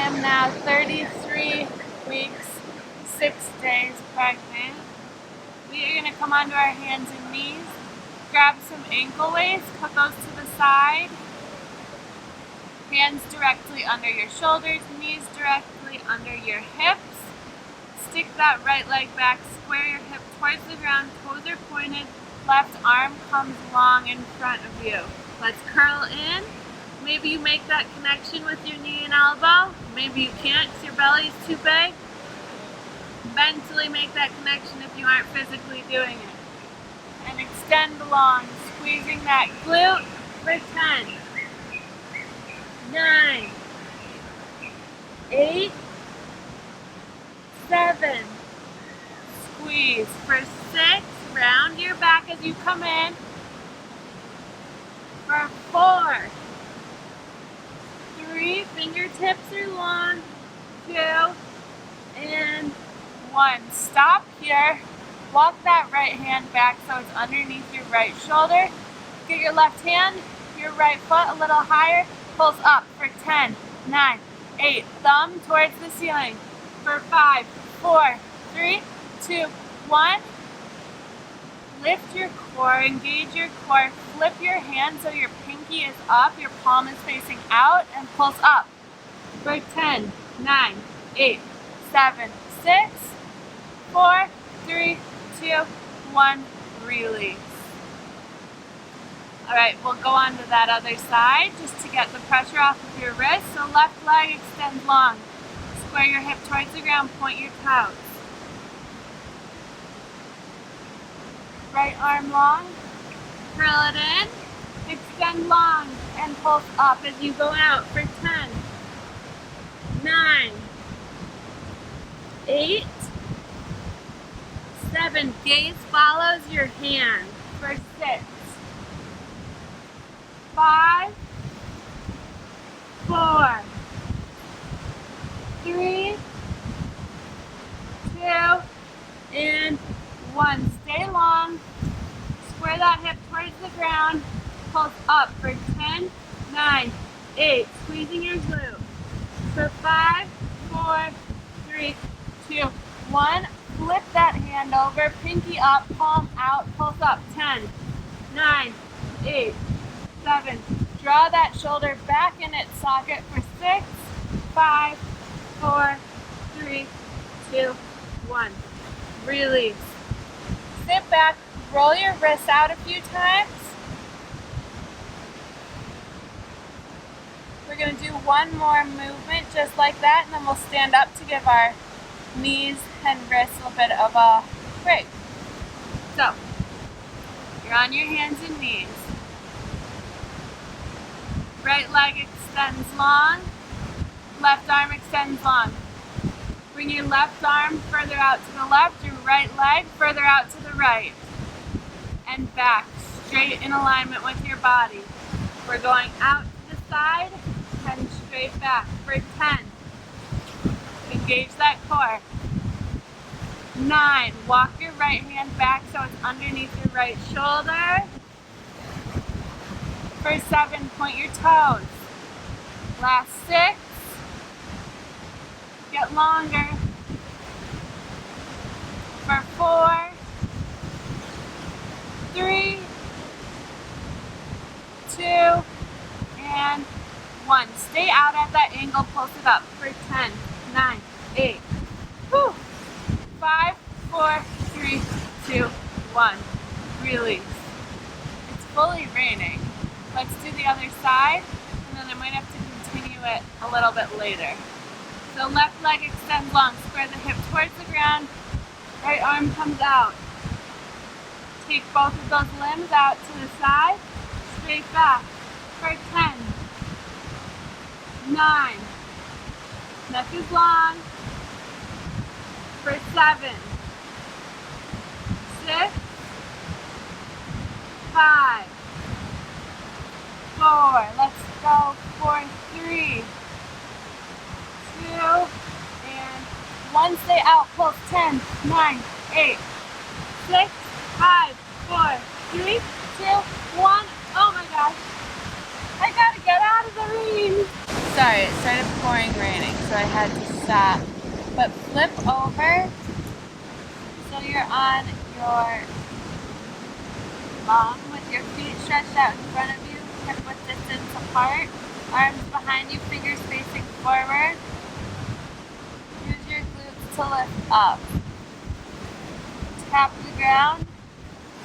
am now 33 weeks, 6 days pregnant. We are going to come onto our hands and knees, grab some ankle weights, put those to the side, hands directly under your shoulders, knees directly under your hips. Stick that right leg back, square your hip towards the ground, toes are pointed, left arm comes long in front of you. Let's curl in. Maybe you make that connection with your knee and elbow. Maybe you can't because your belly's too big. Mentally make that connection if you aren't physically doing it. And extend long, squeezing that glute for 10, 9, 8, 7, squeeze for 6, round your back as you come in, for 4, 3, fingertips are long, 2, and 1. Stop here, walk that right hand back so it's underneath your right shoulder, get your left hand, your right foot a little higher, pulls up for 10, 9, 8, thumb towards the ceiling, for 5, 4, 3, 2, 1. Lift your core, engage your core, flip your hand so your pinky is up, your palm is facing out, and pulls up. For 10, 9, 8, 7, 6, 4, 3, 2, 1, release. Alright, we'll go on to that other side just to get the pressure off of your wrist. So left leg extends long. Square your hip towards the ground, point your toes. Right arm long, curl it in, extend long, and pulse up as you go out for 10, 9, 8, 7, gaze follows your hand, for 6, 5, 4, 3, 2, and 1. Stay long, square that hip towards the ground, pulse up for 10, 9, 8, squeezing your glute, for 5, 4, 3, 2, 1, flip that hand over, pinky up, palm out, pulse up, 10, 9, 8, 7, draw that shoulder back in its socket for 6, 5, 4, 3, 2, 1, release. Sit back, roll your wrists out a few times. We're going to do one more movement just like that, and then we'll stand up to give our knees and wrists a bit of a break. So, you're on your hands and knees. Right leg extends long, left arm extends long. Bring your left arm further out to the left, your right leg further out to the right. And back, straight in alignment with your body. We're going out to the side and straight back for 10. Engage that core. 9, walk your right hand back so it's underneath your right shoulder. For 7, point your toes. Last 6. Get longer. For 4, 3, 2, and 1. Stay out at that angle, pulse it up for 10, 9, 8, 5, 4, 3, 2, 1. Release. It's fully raining. Let's do the other side, and then I might have to continue it a little bit later. So left leg extends long, square the hip towards the ground, right arm comes out. Take both of those limbs out to the side, straight back for 10, 9, neck is long, for 7, 6, 5, 4, let's go for 3, 2, and 1, stay out, pulse, 10, 9, 8, 6, 5, 4, 3, 2, 1, oh my gosh, I gotta get out of the rain. Sorry, it started pouring raining, so I had to stop. But flip over so you're on your bum with your feet stretched out in front of you, hip width distance apart, arms behind you, fingers facing forward. Use your glutes to lift up. Tap the ground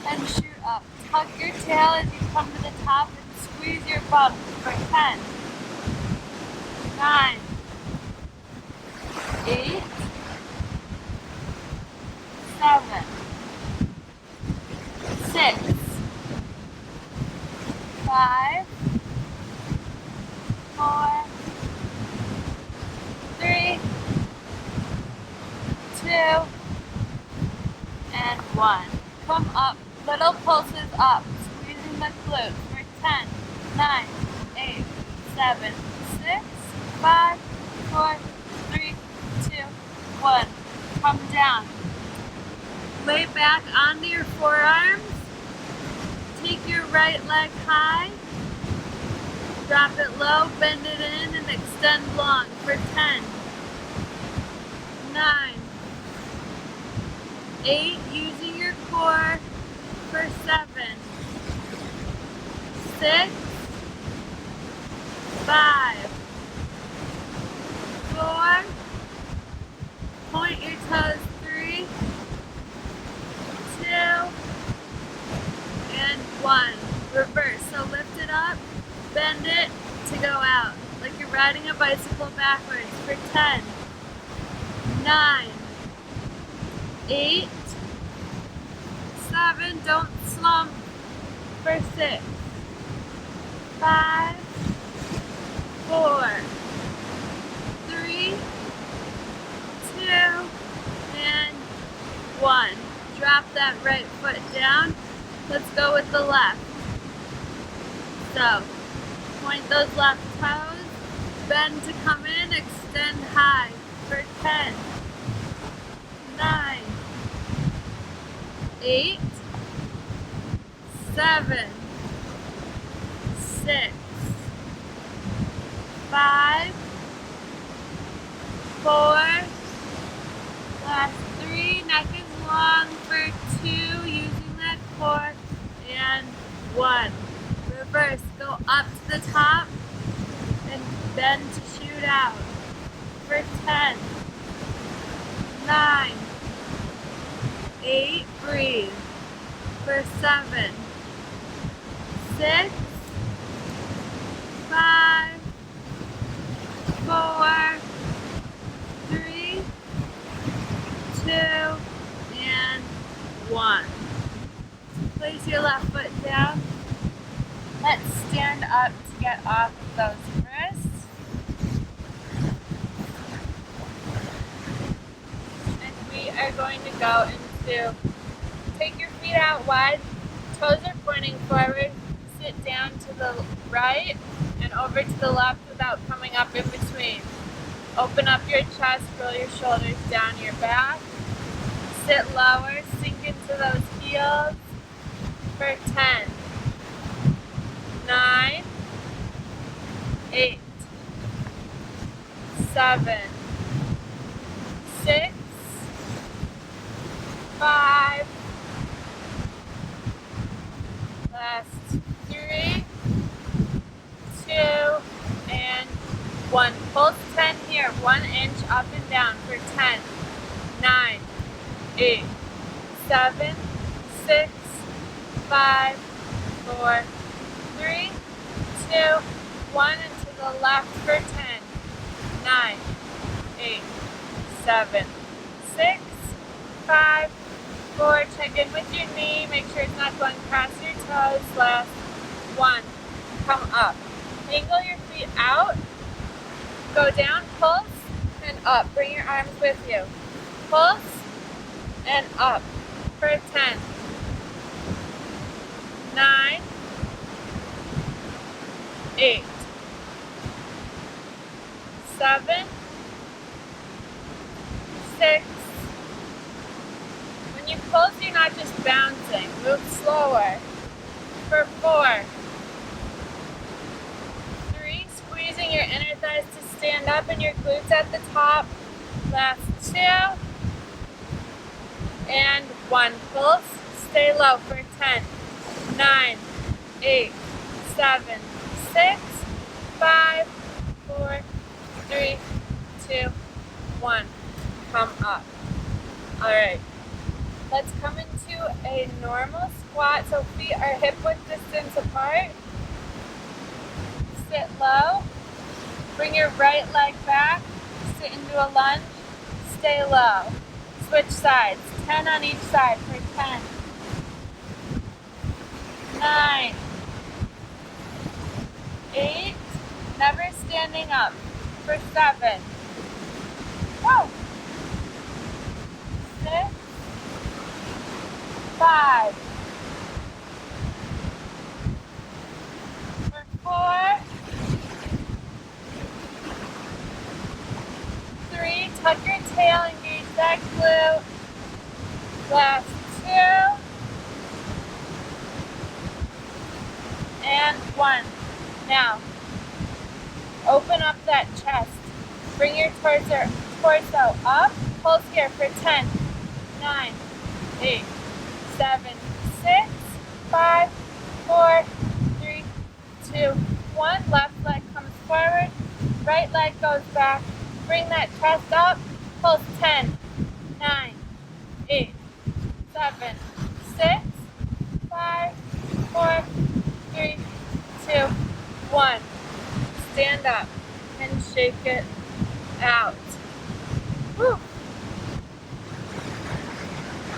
and shoot up. Tuck your tail as you come to the top and squeeze your bum for 10, 9, 8, 7, 6, 5, 4, 3, 2, and 1. Come up, little pulses up, squeezing the glutes for 10, 9, 8, 7, 6, 5, 4, 3, 2, 1. Come down. Lay back onto your forearms. Take your right leg high. Drop it low, bend it in, and extend long for 10, 9, 8, using your core for 7, 6, 5, 4, point your toes, 3, 2, and 1. Reverse, so lift it up, bend it to go out, like you're riding a bicycle backwards for 10, 9, 8, 7, don't slump, for 6, 5, 4, 3, 2, and 1. Drop that right foot down. Let's go with the left. So, point those left toes, bend to come in, extend high for 10, 9, 8, 7, 6, 5, 4, last 3, neck is long for 2, using that core, and 1. Reverse, go up to the top and bend to shoot out for 10, 9, 8, breathe, for 7, 6, 5, 4, 3, 2, and 1. Place your left foot down. Let's stand up to get off of those wrists. And we are going to go into, take your feet out wide, toes are pointing forward, sit down to the right and over to the left without coming up in between. Open up your chest, roll your shoulders down your back, sit lower, sink into those heels for 10, 9, 8, 7, 6, 5, last 3, 2, and 1. Pulse 10 here, 1 inch up and down for 10, 9, 8, 7, 6, 5, 4, 3, 2, 1, and to the left for 10, 9, 8, 7, 6, 5, 4, check in with your knee, make sure it's not going past your toes, last 1, come up, angle your feet out, go down, pulse, and up, bring your arms with you, pulse, and up, for 10, 9, 8, 7, 6. When you pulse, you're not just bouncing. Move slower. For 4, 3, squeezing your inner thighs to stand up and your glutes at the top. Last 2. And 1. Pulse. Stay low for 10, 9, 8, 7, 6, 5, 4, 3, 2, 1. Come up. Alright. Let's come into a normal squat. So feet are hip width distance apart. Sit low. Bring your right leg back. Sit into a lunge. Stay low. Switch sides. 10 on each side for 10, 9, 8, never standing up for 7, whoa, 6, 5, for 4, 3, tuck your tail, engage that glute. Last 2, and 1. Now, open up that chest. Bring your torso up. Pulse here for 10, 9, 8, 7, 6, 5, 4, 3, 2, 1. Left leg comes forward. Right leg goes back. Bring that chest up. Pulse 10, 9, 8, 7, 6, 5, 4, 3, 2, 1. Stand up and shake it out. Whew.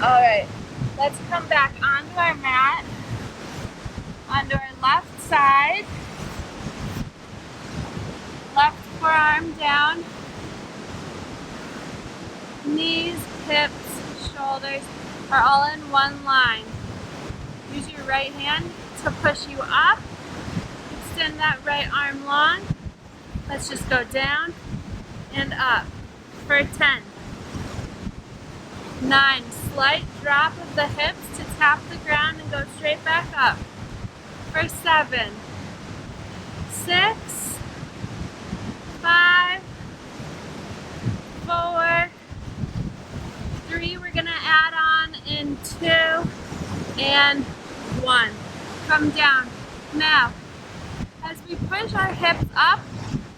Alright, let's come back onto our mat, onto our left side. Left forearm down. Knees, hips, shoulders are all in one line. Use your right hand to push you up. Extend that right arm long. Let's just go down and up for 10, 9, slight drop of the hips to tap the ground and go straight back up for 7, 6, 5, 4, 3, we're going to add on in 2, and 1. Come down. Now, as we push our hips up,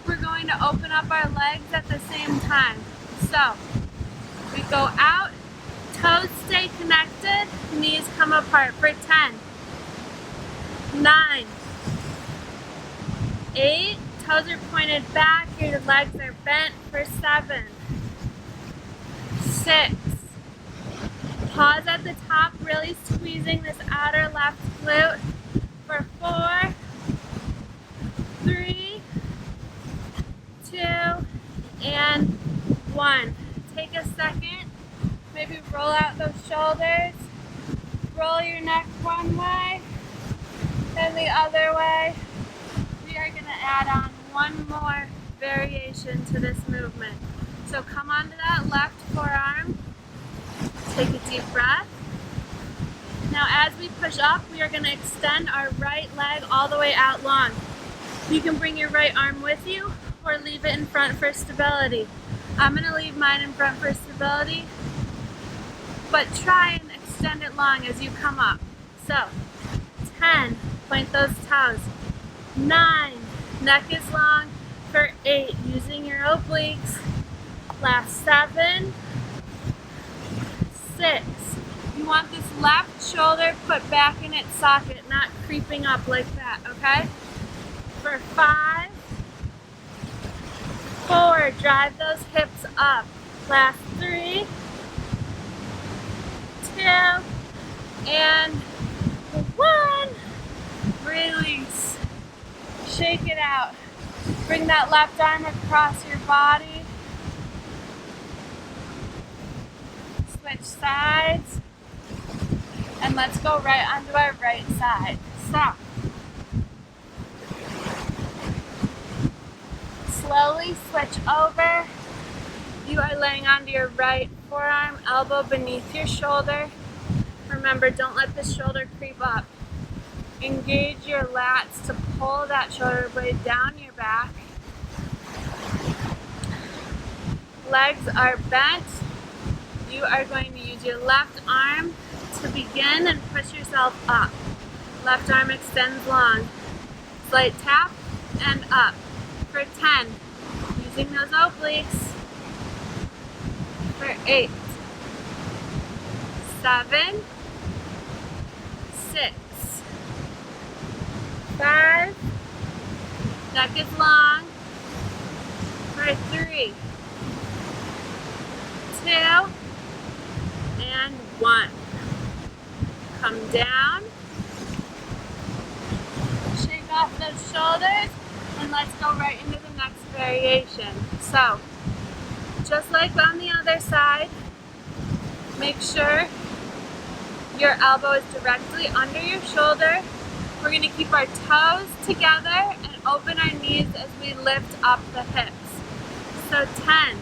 we're going to open up our legs at the same time. So, we go out, toes stay connected, knees come apart for 10, 9, 8, toes are pointed back, your legs are bent for 7, 6, pause at the top, really squeezing this outer left glute for 4, 3, 2, and 1. Take a second, maybe roll out those shoulders, roll your neck one way and the other way. We are going to add on one more variation to this movement. So come onto that left forearm, take a deep breath. Now as we push up, we are going to extend our right leg all the way out long. You can bring your right arm with you or leave it in front for stability. I'm going to leave mine in front for stability, but try and extend it long as you come up. So 10, point those toes. 9, neck is long for 8, using your obliques. Last 7, 6. You want this left shoulder put back in its socket, not creeping up like that, okay? For 5, 4, drive those hips up. Last 3, 2, and 1. Release. Shake it out. Bring that left arm across your body. Switch sides. And let's go right onto our right side. Stop. Slowly switch over. You are laying onto your right forearm, elbow beneath your shoulder. Remember, don't let the shoulder creep up. Engage your lats to pull that shoulder blade down your back. legs are bent, you are going to use your left arm to begin and push yourself up. Left arm extends long. Slight tap and up for 10. Using those obliques. For 8, 7, 6, 5, neck is long. For 3, 2, and 1. Come down. Shake off those shoulders, and let's go right into the next variation. So, just like on the other side, make sure your elbow is directly under your shoulder. We're going to keep our toes together and open our knees as we lift up the hips. So 10,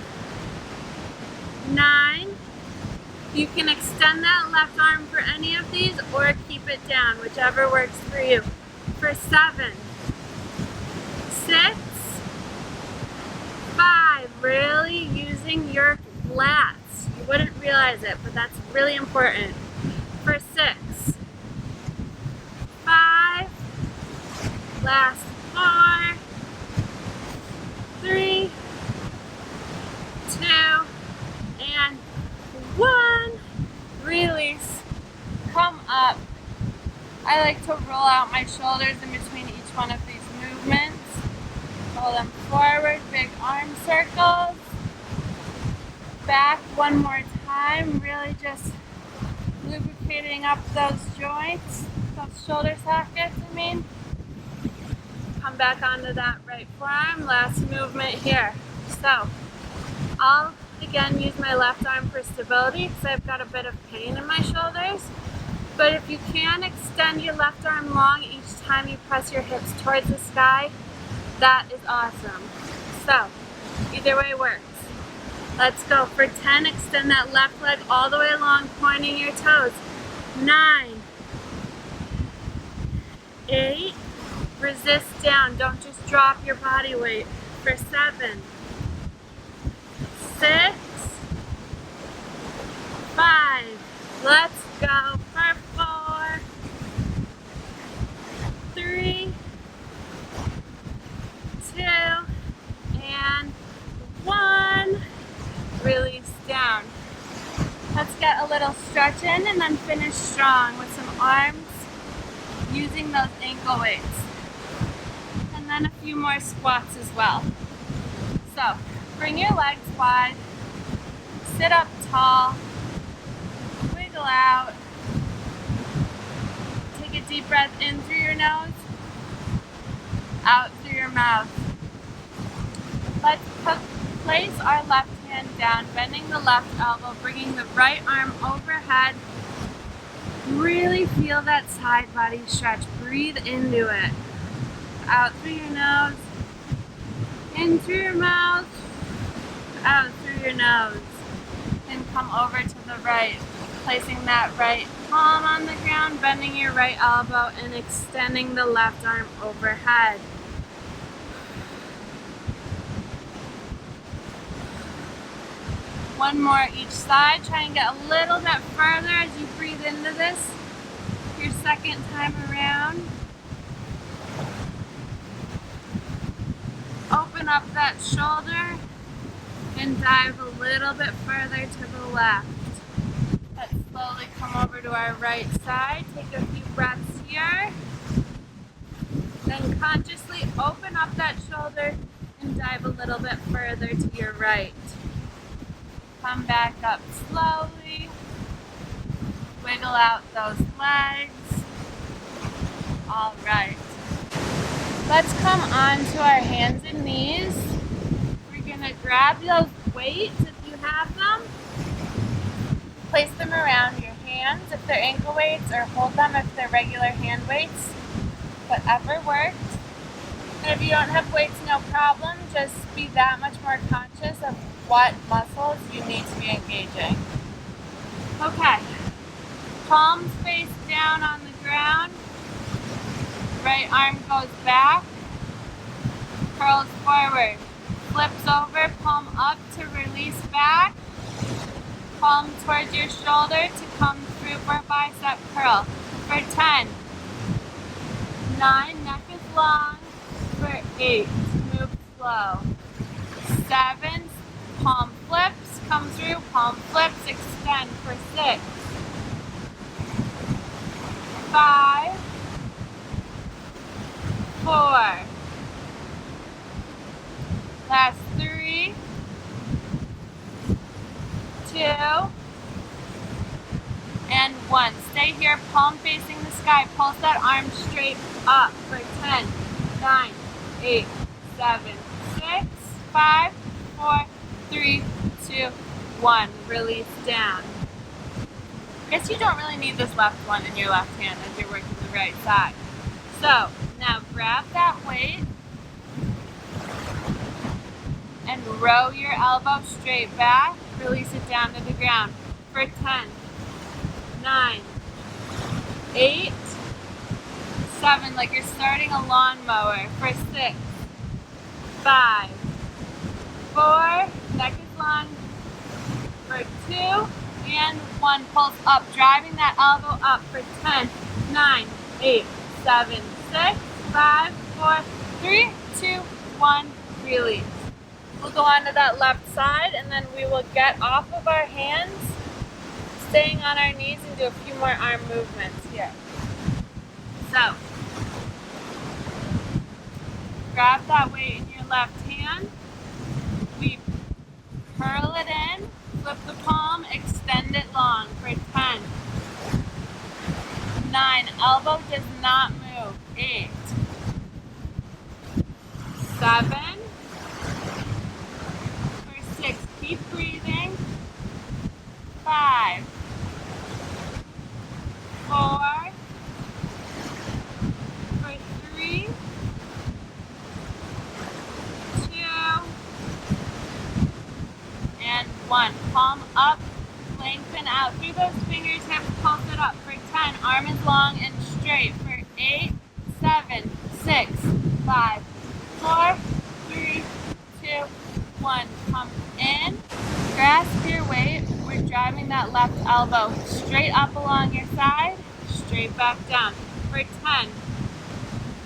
9, you can extend that left arm for any of these or keep it down, whichever works for you. For 7, 6, 5, really using your lats. You wouldn't realize it, but that's really important. For 6, 5, last 4, 3, 2, and 1. Release. Come up. I like to roll out my shoulders in between each one of these movements. Roll them forward, big arm circles. Back one more time, really just lubricating up those joints, those shoulder sockets, I mean. Come back onto that right forearm, last movement here. So, I'll again use my left arm for stability because I've got a bit of pain in my shoulders. But if you can extend your left arm long each time you press your hips towards the sky, that is awesome. So, either way works. Let's go. For 10, extend that left leg all the way along, pointing your toes. 9, 8, resist down. Don't just drop your body weight. For 7, 6, 5, let's go. For 4, 3, 2, and 1. Release down. Let's get a little stretch in and then finish strong with some arms using those ankle weights. And then a few more squats as well. So, bring your legs wide, sit up tall, wiggle out, take a deep breath in through your nose, out through your mouth. Let's place our left hand down, bending the left elbow, bringing the right arm overhead. Really feel that side body stretch. Breathe into it. Out through your nose, in through your mouth, out through your nose. And come over to the right, placing that right palm on the ground, bending your right elbow, and extending the left arm overhead. One more each side. Try and get a little bit further as you breathe into this. Your second time around. Open up that shoulder and dive a little bit further to the left. Let's slowly come over to our right side. Take a few breaths here. Then consciously open up that shoulder and dive a little bit further to your right. Come back up slowly. Wiggle out those legs. All right. Let's come onto our hands and knees. We're gonna grab those weights if you have them. Place them around your hands if they're ankle weights, or hold them if they're regular hand weights. Whatever works. And if you don't have weights, no problem. Just be that much more conscious of what muscles you need to be engaging. Okay. Palms face down on the ground. Right arm goes back. Curls forward. flips over, palm up to release back. Palm towards your shoulder to come through for a bicep curl. For 10. 9, neck is long. For 8, move slow. 7, palm flips, come through, palm flips, extend. For 6. 5, 4. Last 3, 2, and 1. Stay here, palm facing the sky. Pulse that arm straight up for 10, 9, 8, 7, 6, 5, 4, 3, 2, 1. Release down. Guess you don't really need this left one in your left hand as you're working the right side. So now grab that weight and row your elbow straight back. Release it down to the ground. For 10, 9, 8, 7, like you're starting a lawnmower. For 6, 5, 4, neck is long. For 2, and 1, pulse up, driving that elbow up. For 10, 9, 8, 7, 6, 5, 4, 3, 2, 1, release. We'll go on to that left side and then we will get off of our hands, staying on our knees, and do a few more arm movements here. So, grab that weight in your left hand, we curl it in, flip the palm, extend it long. For 10, 9, elbow does not move. 8, 7, for 6, keep breathing. 5, 4, for 3, 2, and 1. Palm up, lengthen out through those fingertips, pulse it up. For 10, arm is long and straight. For 8, 7, 6, 5, 4, 3, 2, 1. Come in, grasp your weight. We're driving that left elbow straight up along your side, straight back down. For 10,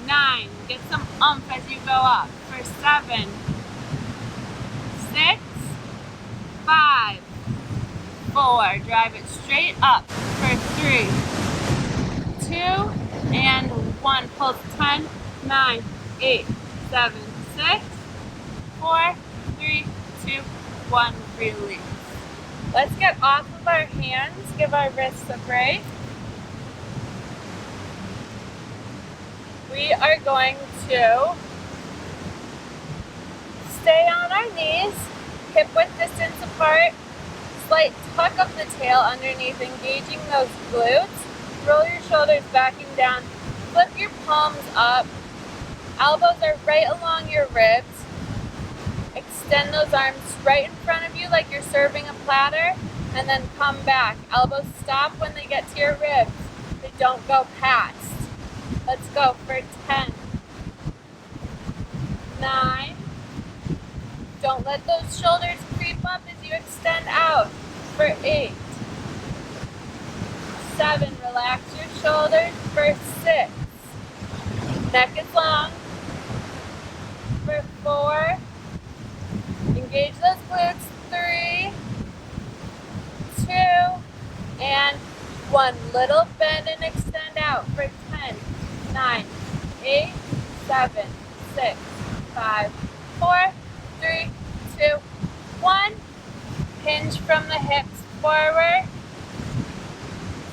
9, get some oomph as you go up. For 7, 6, 5, 4, drive it straight up. For 3, 2, and 1, pulse. 10, 9, 8, 7, 6, 4, 3, 2, 1, release. Let's get off of our hands, give our wrists a break. We are going to stay on our knees, hip width distance apart, slight tuck of the tail underneath, engaging those glutes. Roll your shoulders backing down, flip your palms up, elbows are right along your ribs. Extend those arms right in front of you like you're serving a platter, and then come back. Elbows stop when they get to your ribs. They don't go past. Let's go for 10, 9. Don't let those shoulders creep up as you extend out. For 8, 7, relax your shoulders. For 6, neck is long. For 4, engage those glutes. 3, 2, and 1. Little bend and extend out. For 10, 9, 8, 7, 6, 5, 4, 3, 2, 1. Hinge from the hips forward.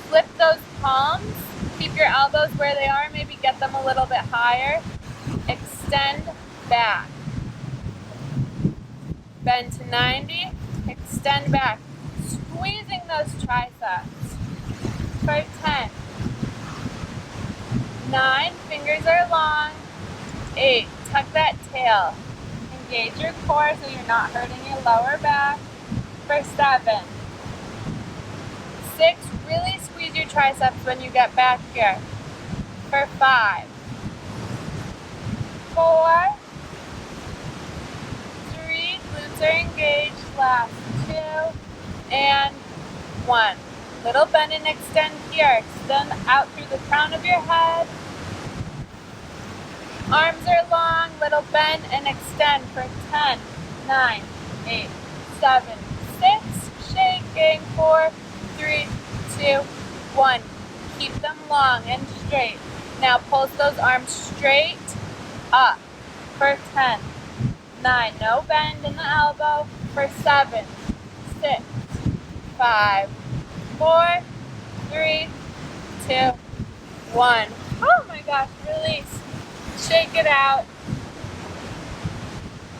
Flip those palms. Keep your elbows where they are. Maybe get them a little bit higher. Extend back. Bend to 90. Extend back. Squeezing those triceps. For 10. 9. Fingers are long. 8. Tuck that tail. Engage your core so you're not hurting your lower back. For 7. 6. Really squeeze your triceps when you get back here. For 5. 4. 3. Glutes are engaged. Last 2 and 1. Little bend and extend here. Extend out through the crown of your head. Arms are long. Little bend and extend for 10, 9, 8, 7, 6. Shaking. 4, 3, 2, 1. Keep them long and straight. Now pulse those arms straight up for 10, 9. No bend in the elbow for 7, 6, 5, 4, 3, 2, 1. Oh my gosh, release. Shake it out.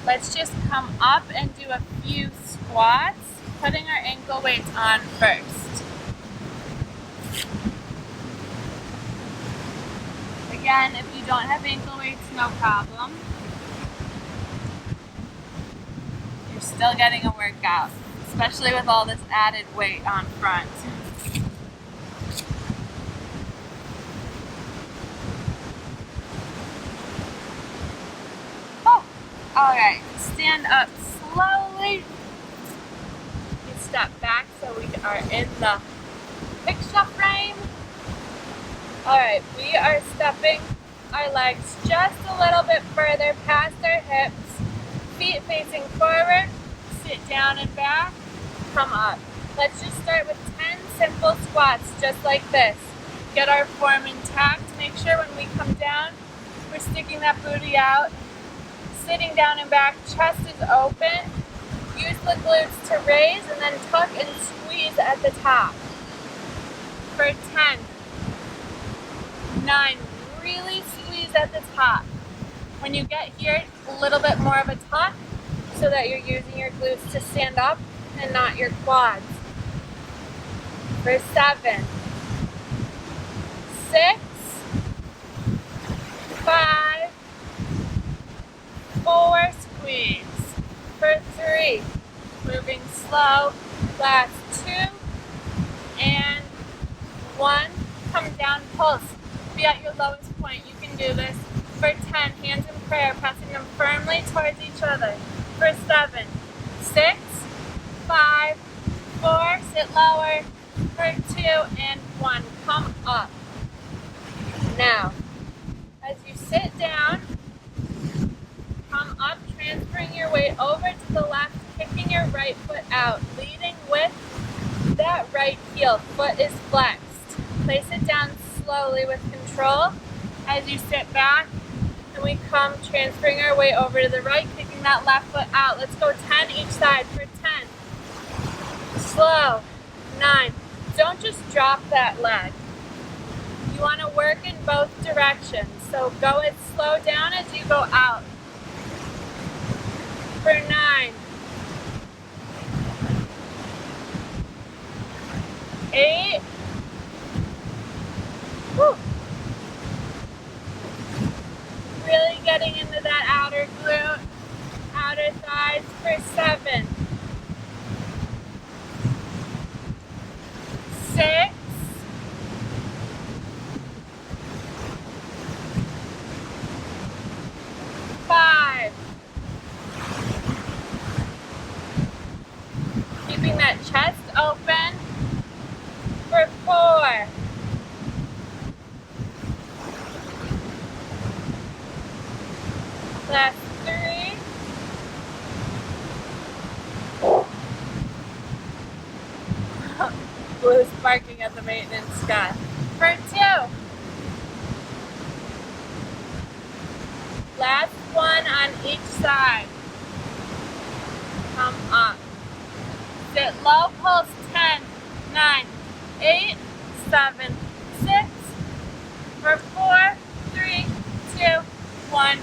Let's just come up and do a few squats, putting our ankle weights on first. Again, if you don't have ankle weights, no problem. You're still getting a workout, especially with all this added weight on front. Alright, stand up slowly. You step back so we are in the picture frame. Alright, we are stepping our legs just a little bit further past our hips. Feet facing forward. Sit down and back. Come up. Let's just start with 10 simple squats just like this. Get our form intact. Make sure when we come down, we're sticking that booty out. Sitting down and back, chest is open. Use the glutes to raise and then tuck and squeeze at the top. For 10, 9, really squeeze at the top. When you get here, a little bit more of a tuck so that you're using your glutes to stand up and not your quads. For 7, 6, 5, 4, squeeze. For 3, moving slow. Last 2 and 1. Come down, pulse. Be at your lowest point. You can do this. For 10, hands in prayer, pressing them firmly towards each other. For 7, 6, 5, 4, sit lower. For 2 and 1, come up. Now, as you sit down, come up, transferring your weight over to the left, kicking your right foot out, leading with that right heel. Foot is flexed. Place it down slowly with control as you sit back, and we come transferring our weight over to the right, kicking that left foot out. Let's go 10 each side for 10. Slow. 9. Don't just drop that leg. You want to work in both directions, so go as slow down as you go out. For 9, 8, woo. Really getting into that outer glute, outer thighs. For 7, 6, 5, keeping that chest open. For 4, 3, Blue's barking at the maintenance guy. For 2, last one on each side. Come up. Sit low, pulse. 10, 9, 8, 7, 6. For 4, 3, 2, 1.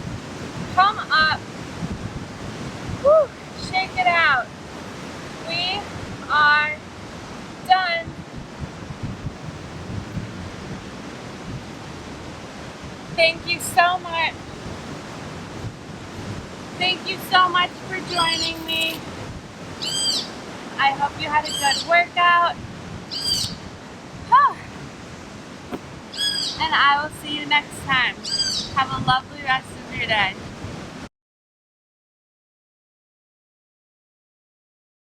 Come up. Woo. Shake it out. We are done. Thank you so much. Thank you so much for joining me. I hope you had a good workout. And I will see you next time. Have a lovely rest of your day.